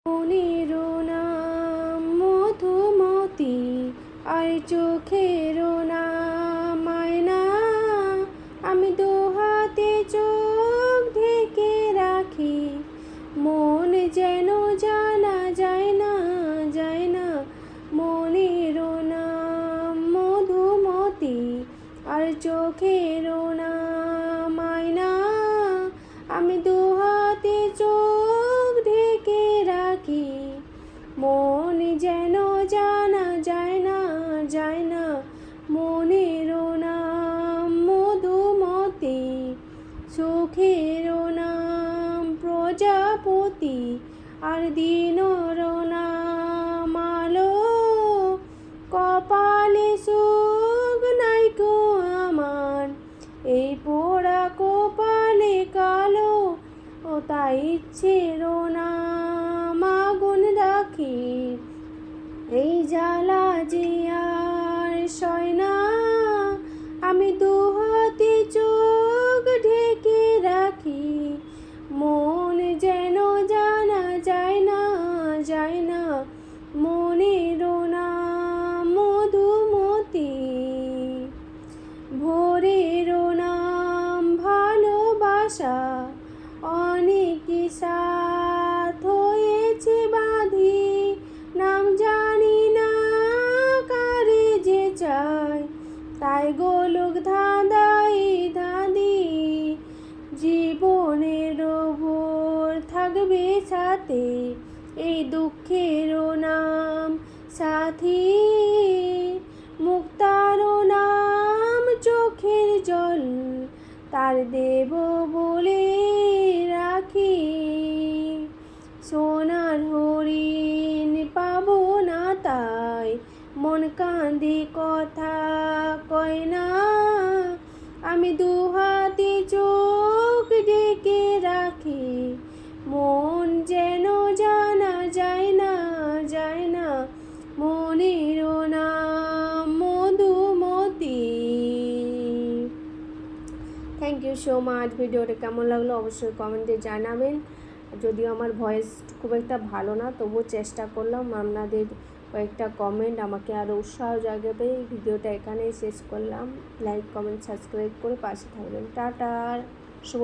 মনের নাম মধুমতি, আর চোখের নাম আয়না। আমি দুহাতে চোখ ঢেকে রাখি, মন যেন জানা যায় না, যায় না। মনের নাম মধুমতি, আর চোখের নাম আয়না। আমি দুহাতে চোখ ঢেকে রাখি, মন যেন জানা যায় না, যায় না। মনের নাম মধুমতি, সুখের নাম প্রজাপতি, আর দিনর নাম আলো। কপালে সুখ নাইকো আমার, এই পোড়া কপালে কালো। ও তাই ইচ্ছের নাম আগুন রাখি, এই জ্বালা যে আর সয় না। আমি দুহাতে চোখ ঢেকে রাখি, মন যেন জানা যায় না, যায় না। মনের নাম মধুমতি, ভোরের নাম ভালোবাসা। অনেক সাথ হয়েছে বাঁধি, নাম জানি না কারে যে চাই। তাই গোলক ধাঁধাই ধাঁধি, জীবনের ভোর থাকবে সাথে। এই দুঃখের নাম সাথী, মুক্তার নাম চোখের জল। তার দেব বলে রাখি, সোনার হরিণ পাবো না তাই। মন কাঁদে কথা কয় না, আমি দুহাতে চোখ ঢেকে রাখি, মন যেন জানা যায় না, যায় না। মনের নাম Madhumati. Thank you so much. ভিডিওটা কেমন লাগলো অবশ্যই কমেন্টে জানাবেন। যদিও আমার ভয়েস খুব একটা ভালো না, তবুও চেষ্টা করলাম। আপনাদের কয়েকটা কমেন্ট আমাকে আরও উৎসাহ জাগাবে। এই ভিডিওটা এখানেই শেষ করলাম। লাইক, কমেন্ট, সাবস্ক্রাইব করে পাশে থাকবেন। টাটা, শুভ